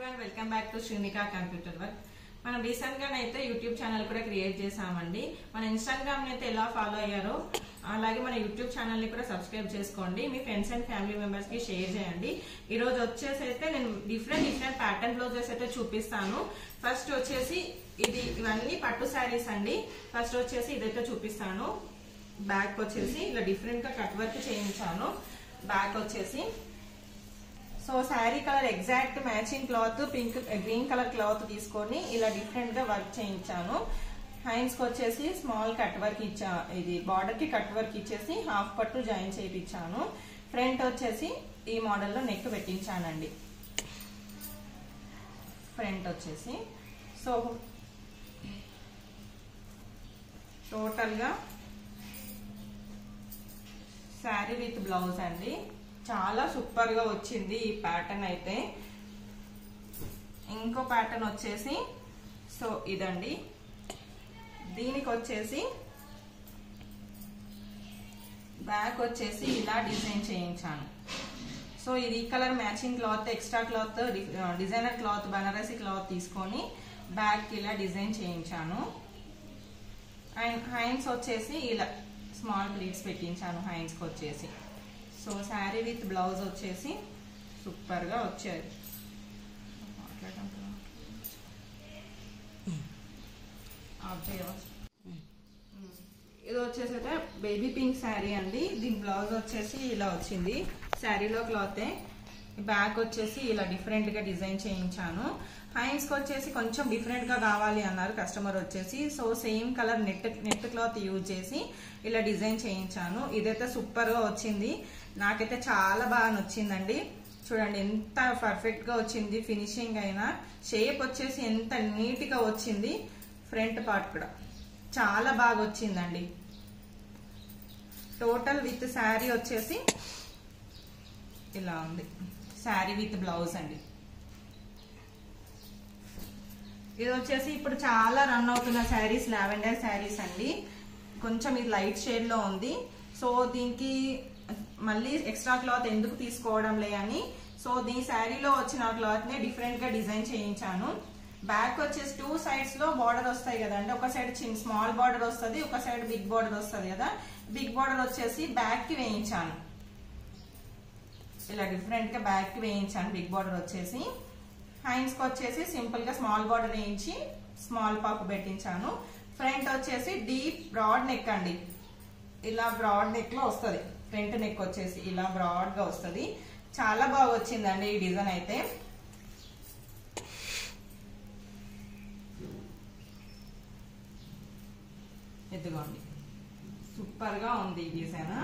everyone, welcome back to Shrinika Computer Work. మనం recent గా అయితే యూట్యూబ్ ఛానల్ కూడా క్రియేట్ చేసామండి. మన ఇన్స్టాగ్రామ్ ని అయితే ఎలా ఫాలో అయ్యారో అలాగే మన యూట్యూబ్ ఛానల్ ని కూడా సబ్స్క్రైబ్ చేసుకోండి. మీ ఫ్రెండ్స్ అండ్ ఫ్యామిలీ మెంబర్స్ కి షేర్ చేయండి. ఈ రోజు వచ్చేసి అయితే నేను డిఫరెంట్ ప్యాటర్న్ బ్లౌజెస్ అయితే చూపిస్తాను. ఫస్ట్ వచ్చేసి ఇవన్నీ పట్టు శారీస్ అండి. ఫస్ట్ వచ్చేసి ఇదైతే చూపిస్తాను. బ్యాక్ వచ్చేసి ఇలా డిఫరెంట్ గా కట్ వర్క్ చేయించాను. బ్యాక్ వచ్చేసి so sari colour exact matching cloth green colour cloth తీసుకొని ఇలా డిఫరెంట్ గా వర్క్ చేయించాను. హ్యాండ్స్ కి వచ్చేసి స్మాల్ కట్ వర్క్ ఇచ్చా, ఇది బార్డర్ కి కట్ వర్క్ ఇచ్చేసి హాఫ్ పట్టు జాయిన్ చేయించాను. ఫ్రంట్ వచ్చేసి ఈ మోడల్లో నెక్ పెట్టించానండి. ఫ్రంట్ వచ్చేసి సో టోటల్ గా శారీ విత్ బ్లౌజ్ అండి. చాలా సూపర్ గా వచ్చింది ఈ ప్యాటర్న్ అయితే. ఇంకో ప్యాటర్న్ వచ్చేసి సో ఇదండి. దీనికి వచ్చేసి బ్యాక్ వచ్చేసి ఇలా డిజైన్ చేయించాను. సో ఇది colour matching cloth, extra cloth, designer cloth, Banarasi cloth తీసుకొని బ్యాక్ ఇలా డిజైన్ చేయించాను. అండ్ హ్యాండ్స్ వచ్చేసి ఇలా స్మాల్ ప్లీట్స్ పెట్టించాను హ్యాండ్స్ కి వచ్చేసి. సో శారీ విత్ బ్లౌజ్ వచ్చేసి సూపర్ గా వచ్చేది. ఇది వచ్చేసి అయితే బేబీ పింక్ శారీ అండి. దీని బ్లౌజ్ వచ్చేసి ఇలా వచ్చింది. శారీలో క్లాతే. బ్యాక్ వచ్చేసి ఇలా డిఫరెంట్ గా డిజైన్ చేయించాను. హ్యాండ్స్ కి వచ్చేసి కొంచెం డిఫరెంట్ గా కావాలి అన్నారు కస్టమర్ వచ్చేసి. So same colour net cloth use చేసి ఇలా డిజైన్ చేయించాను. ఇదైతే సూపర్ గా వచ్చింది. నాకైతే చాలా బాగా నచ్చిందండి. చూడండి ఎంత పర్ఫెక్ట్ గా వచ్చింది. ఫినిషింగ్ అయినా షేప్ వచ్చేసి ఎంత నీట్ గా వచ్చింది. ఫ్రంట్ పార్ట్ కూడా చాలా బాగా వచ్చిందండి. టోటల్ విత్ శారీ వచ్చేసి ఇలా ఉంది. శారీ విత్ బ్లౌజ్ అండి. ఇది వచ్చేసి ఇప్పుడు చాలా రన్ అవుతున్న శారీస్ లావెండర్ శారీస్ అండి. కొంచెం ఇది లైట్ షేడ్ లో ఉంది. సో దీనికి మళ్ళీ ఎక్స్ట్రా క్లాత్ ఎందుకు తీసుకోవడం లే అని సో దీని శారీలో వచ్చిన క్లాత్ ని డిఫరెంట్ గా డిజైన్ చేయించాను. బ్యాక్ వచ్చేసి 2 సైడ్స్ లో బార్డర్ వస్తాయి కదండి. ఒక సైడ్ చిన్న స్మాల్ బార్డర్ వస్తుంది, ఒక సైడ్ బిగ్ బార్డర్ వస్తుంది కదా. బిగ్ బార్డర్ వచ్చేసి బ్యాక్ కి వేయించాను. ఇలా డిఫరెంట్ గా బ్యాక్ కి వేయించాను బిగ్ బార్డర్ వచ్చేసి. హ్యాండ్స్ కి వచ్చేసి సింపుల్ గా స్మాల్ బార్డర్ వేయించి స్మాల్ పాకు పెట్టించాను. ఫ్రంట్ వచ్చేసి డీప్ బ్రాడ్ నెక్ అండి. ఇలా బ్రాడ్ నెక్ లో వస్తుంది. ఫ్రంట్ నెక్ వచ్చేసి ఇలా బ్రాడ్ గా వస్తుంది. చాలా బాగా వచ్చిందండి ఈ డిజైన్ అయితే. ఎదుగోండి సూపర్ గా ఉంది ఈ డిజైన్.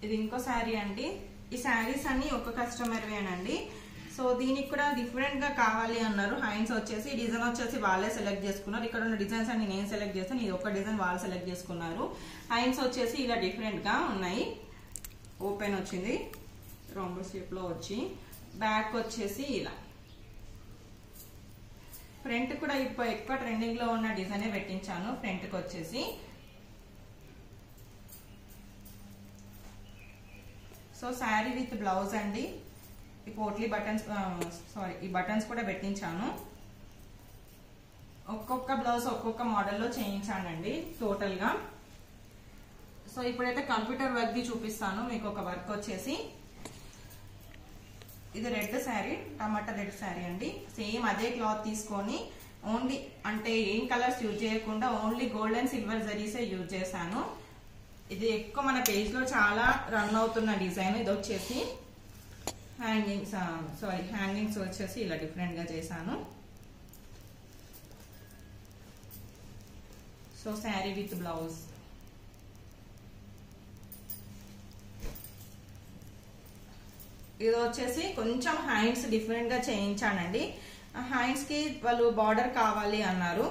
ఇది ఇంకో శారీ అండి. ఈ శారీస్ అన్ని ఒక కస్టమర్వేనండి. సో దీనికి కూడా డిఫరెంట్ గా కావాలి అన్నారు. హ్యాండ్స్ వచ్చేసి డిజైన్ వచ్చేసి వాళ్ళే సెలెక్ట్ చేసుకున్నారు. ఇక్కడ ఉన్న డిజైన్స్ అన్ని నేను సెలెక్ట్ చేస్తాను. ఇది ఒక డిజైన్ వాళ్ళు సెలెక్ట్ చేసుకున్నారు. హ్యాండ్స్ వచ్చేసి ఇలా డిఫరెంట్ గా ఉన్నాయి. ఓపెన్ వచ్చింది రౌండ్ షేప్ లో వచ్చి. బ్యాక్ వచ్చేసి ఇలా. ఫ్రంట్ కూడా ఇప్పుడు ఎక్కువ ట్రెండింగ్ లో ఉన్న డిజైనే పెట్టించాను. ఫ్రంట్ కి వచ్చేసి సో శారీ విత్ బ్లౌజ్ అండి. ఈ పోట్లీ బటన్స్ ఈ బటన్స్ కూడా పెట్టించాను. ఒక్కొక్క బ్లౌజ్ ఒక్కొక్క మోడల్లో చేయించానండి టోటల్ గా. సో ఇప్పుడైతే కంప్యూటర్ వర్క్ ది చూపిస్తాను మీకు. ఒక వర్క్ వచ్చేసి ఇది red sari, tomato red sari అండి. సేమ్ అదే క్లాత్ తీసుకొని ఓన్లీ అంటే ఏం కలర్స్ యూజ్ చేయకుండా ఓన్లీ గోల్డ్ అండ్ సిల్వర్ జరీసే యూజ్ చేశాను. ఇది ఎక్కువ మన పేజ్ లో చాలా రన్ అవుతున్న డిజైన్. ఇది వచ్చేసి హ్యాంగింగ్స్ వచ్చేసి ఇలా డిఫరెంట్ గా చేశాను. So sari with blouse. ఇది వచ్చేసి కొంచెం హ్యాండ్స్ డిఫరెంట్ గా చేయించానండి. హ్యాండ్స్ కి వాళ్ళు బార్డర్ కావాలి అన్నారు.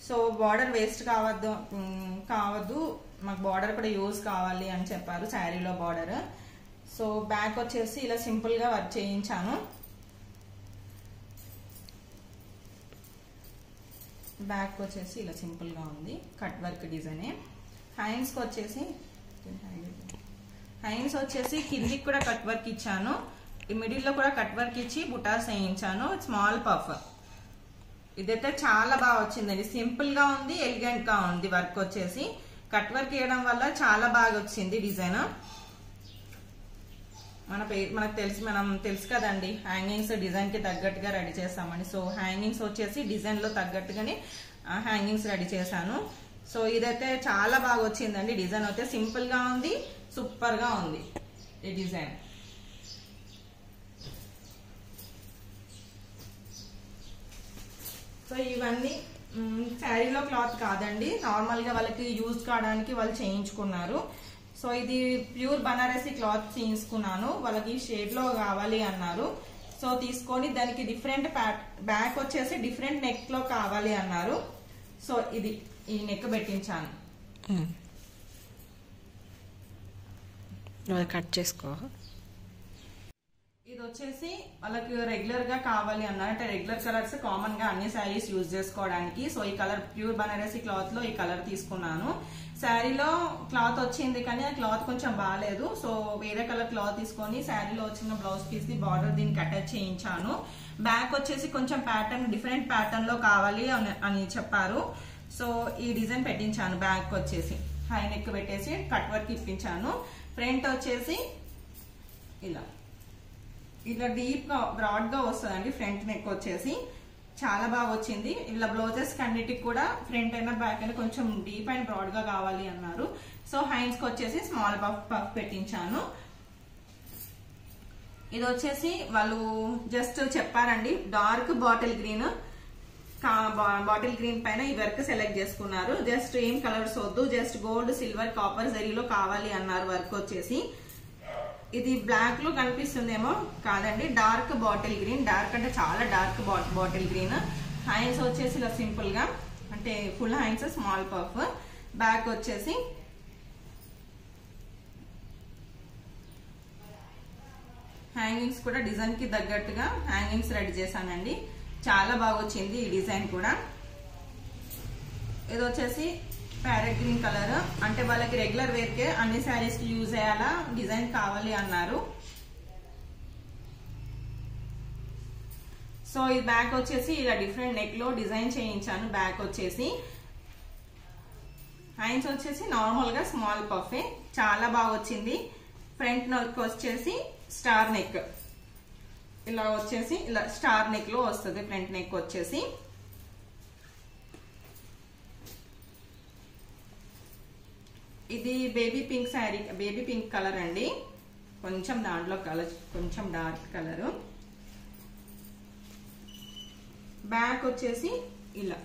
సో బార్డర్ వేస్ట్ కావద్దు మాకు బార్డర్ కూడా యూజ్ కావాలి అని చెప్పారు శారీలో బార్డర్. సో బ్యాక్ వచ్చేసి ఇలా సింపుల్ గా వర్క్ చేయించాను. బ్యాక్ వచ్చేసి ఇలా సింపుల్ గా ఉంది, కట్ వర్క్ డిజైన్. హ్యాండ్స్కి వచ్చేసి కిందికి కూడా కట్ వర్క్ ఇచ్చాను, ఈ మిడిల్లో కూడా కట్ వర్క్ ఇచ్చి బుటాస్ వేయించాను. స్మాల్ పఫ్ ఇదైతే చాలా బాగా వచ్చిందండి. సింపుల్ గా ఉంది, ఎలిగెంట్ గా ఉంది. వర్క్ వచ్చేసి కట్ వర్క్ వేయడం వల్ల చాలా బాగా వచ్చింది డిజైన్. మనం తెలుసు కదండి, హ్యాంగింగ్స్ డిజైన్ కి తగ్గట్టుగా రెడీ చేస్తామని. సో హ్యాంగింగ్స్ వచ్చేసి డిజైన్ లో తగ్గట్టుగానే హ్యాంగింగ్స్ రెడీ చేశాను. సో ఇదైతే చాలా బాగా వచ్చిందండి. డిజైన్ అయితే సింపుల్ గా ఉంది, సూపర్ గా ఉంది ఈ డిజైన్. సో ఇవన్నీ శారీలో క్లాత్ కాదండి, నార్మల్ గా వాళ్ళకి యూజ్ కావడానికి వాళ్ళు చేయించుకున్నారు. సో ఇది ప్యూర్ బనారసి క్లాత్ తీసుకున్నాను, వాళ్ళకి షేడ్ లో కావాలి అన్నారు. సో తీసుకొని దానికి డిఫరెంట్ బ్యాక్ వచ్చేసి డిఫరెంట్ నెక్ లో కావాలి అన్నారు. సో ఇది ఈ నెక్ పెట్టించాను. కట్ చేసుకో. ఇది వచ్చేసి వాళ్ళకి రెగ్యులర్ గా కావాలి అన్నారు, అంటే రెగ్యులర్ కలర్స్ కామన్ గా అన్ని శారీస్ యూజ్ చేసుకోవడానికి. సో ఈ కలర్ ప్యూర్ బనారసి క్లాత్ లో ఈ కలర్ తీసుకున్నాను. శారీలో క్లాత్ వచ్చింది కానీ ఆ క్లాత్ కొంచెం బాగాలేదు. సో వేరే కలర్ క్లాత్ తీసుకొని శారీలో వచ్చిన బ్లౌజ్ పీస్ ది బార్డర్ దీనికి అటాచ్ చేయించాను. బ్యాక్ వచ్చేసి కొంచెం ప్యాటర్న్ డిఫరెంట్ ప్యాటర్న్ లో కావాలి అని చెప్పారు. సో ఈ డిజైన్ పెట్టించాను. బ్యాక్ వచ్చేసి హై నెక్ పెట్టేసి కట్ వర్క్ ఇప్పించాను. ఫ్రంట్ వచ్చేసి ఇలా డీప్ గా బ్రాడ్ గా వస్తుందండి. ఫ్రంట్ నెక్ వచ్చేసి చాలా బాగా వచ్చింది. ఇలా బ్లౌజెస్ కన్నిటికి కూడా ఫ్రంట్ అయినా బ్యాక్ అయినా కొంచెం డీప్ అండ్ బ్రాడ్ గా కావాలి అన్నారు. సో హ్యాండ్స్ కి వచ్చేసి స్మాల్ పఫ్ పెట్టించాను. ఇది వచ్చేసి వాళ్ళు జస్ట్ చెప్పారండి, డార్క్ బాటిల్ గ్రీన్ పైన ఈ వర్క్ సెలెక్ట్ చేసుకున్నారు. జస్ట్ ఏం కలర్స్ వద్దు, జస్ట్ గోల్డ్, సిల్వర్, కాపర్ జరీలో కావాలి అన్నారు. వర్క్ వచ్చేసి ఇది బ్లాక్ లో కనిపిస్తుందేమో, కాదండి, డార్క్ బాటిల్ గ్రీన్. డార్క్ అంటే చాలా డార్క్ బాటిల్ గ్రీన్. హ్యాండ్స్ వచ్చేసి ఇలా సింపుల్ గా, అంటే full hands, small puff. Back వచ్చేసి హ్యాంగింగ్స్ కూడా డిజైన్ కి తగ్గట్టుగా హ్యాంగింగ్స్ రెడీ చేశానండి. చాలా బాగా వచ్చింది ఈ డిజైన్ కూడా. ఇది వచ్చేసి ప్యారెట్ గ్రీన్ కలర్, అంటే వాళ్ళకి రెగ్యులర్ వేర్ కే అన్ని శారీస్ కి యూజ్ అయ్యేలా డిజైన్ కావాలి అన్నారు. సో ఈ బ్యాక్ వచ్చేసి ఇలా డిఫరెంట్ నెక్ లో డిజైన్ చేయించాను. బ్యాక్ వచ్చేసి హ్యాండ్స్ వచ్చేసి నార్మల్ గా స్మాల్ పఫే, చాలా బాగా వచ్చింది. ఫ్రంట్ నెక్ వచ్చేసి స్టార్ నెక్, ఇలా వచ్చేసి ఇలా స్టార్ నెక్ లో వస్తుంది ఫ్రంట్ నెక్ వచ్చేసి. ఇది baby pink sari, baby pink colour అండి. కొంచెం దాంట్లో కలర్ కొంచెం డార్క్ కలర్. బ్యాక్ వచ్చేసి ఇలా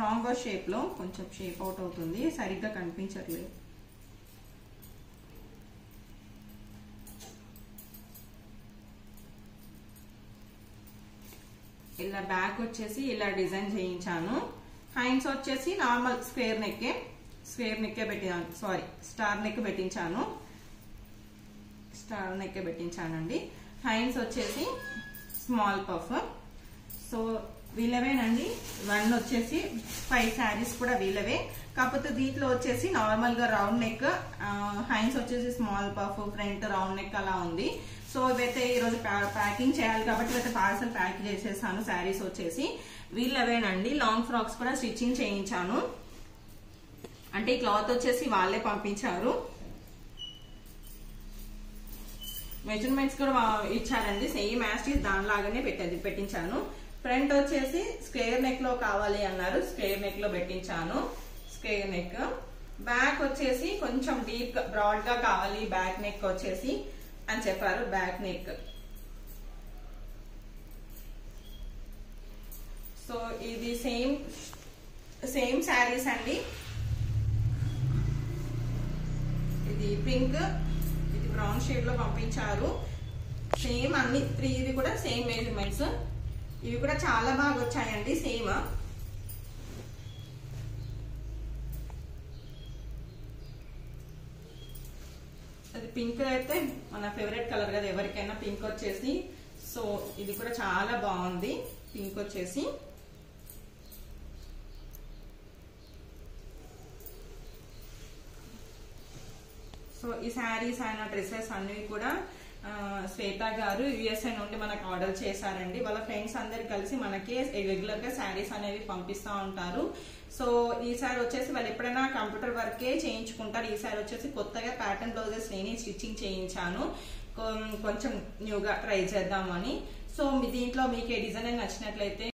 రాంగ్ షేప్ లో కొంచెం షేప్ అవుట్ అవుతుంది, సరిగ్గా కనిపించట్లేదు. ఇలా బ్యాక్ వచ్చేసి ఇలా డిజైన్ చేయించాను. హ్యాండ్స్ వచ్చేసి నార్మల్ స్క్వేర్ నెక్కే పెట్టాను, సారీ స్టార్ నెక్ పెట్టించానండి. హ్యాండ్స్ వచ్చేసి స్మాల్ పఫ్. సో వీళ్ళవేనండి. 1 వచ్చేసి 5 శారీస్ కూడా వీళ్ళవే, కాకపోతే దీంట్లో వచ్చేసి నార్మల్ గా రౌండ్ నెక్, హ్యాండ్స్ వచ్చేసి small puff, front round neck అలా ఉంది. సో ఇవైతే ఈరోజు ప్యాకింగ్ చేయాలి కాబట్టి ఇవైతే పార్సల్ ప్యాక్ చేసేసాను. శారీస్ వచ్చేసి వీళ్ళవేనండి. లాంగ్ ఫ్రాక్స్ కూడా స్టిచ్చింగ్ చేయించాను, అంటే ఈ క్లాత్ వచ్చేసి వాళ్ళే పంపించారు. మెజర్మెంట్స్ కూడా ఇచ్చారండి, సేమ్ యాస్టీస్ దానిలాగానే పెట్టించాను. ఫ్రంట్ వచ్చేసి స్క్వేర్ నెక్ లో కావాలి అన్నారు, స్క్వేర్ నెక్ లో పెట్టించాను. Square neck. బ్యాక్ వచ్చేసి కొంచెం డీప్ బ్రాడ్ గా కావాలి బ్యాక్ నెక్ వచ్చేసి అని చెప్పారు. Back neck. సో ఇది సేమ్ శారీస్ అండి. ఇది పింక్, ఇది బ్రౌన్ షేడ్ లో పంపించారు. సేమ్ అన్ని 3 కూడా సేమ్ మెజర్మెంట్స్. ఇవి కూడా చాలా బాగా వచ్చాయండి, సేమ్. అది పింక్ అయితే మన ఫేవరెట్ కలర్ కదా ఎవరికైనా, పింక్ వచ్చేసి. సో ఇది కూడా చాలా బాగుంది పింక్ వచ్చేసి. సో ఈ శారీస్ అండ్ డ్రెస్సెస్ అన్ని కూడా శ్వేత గారు యుఎస్ఏ నుండి మనకు ఆర్డర్ చేశారండి. వాళ్ళ ఫ్రెండ్స్ అందరు కలిసి మనకి రెగ్యులర్ గా శారీస్ అనేవి పంపిస్తూ ఉంటారు. సో ఈసారి వచ్చేసి వాళ్ళు ఎప్పుడైనా కంప్యూటర్ వర్కే చేయించుకుంటారు. ఈసారి వచ్చేసి కొత్తగా ప్యాటర్న్ బ్లౌజెస్ నేనే స్టిచ్చింగ్ చేయించాను, కొంచెం న్యూగా ట్రై చేద్దామని. సో దీంట్లో మీకు ఏ డిజైన్ నచ్చినట్లయితే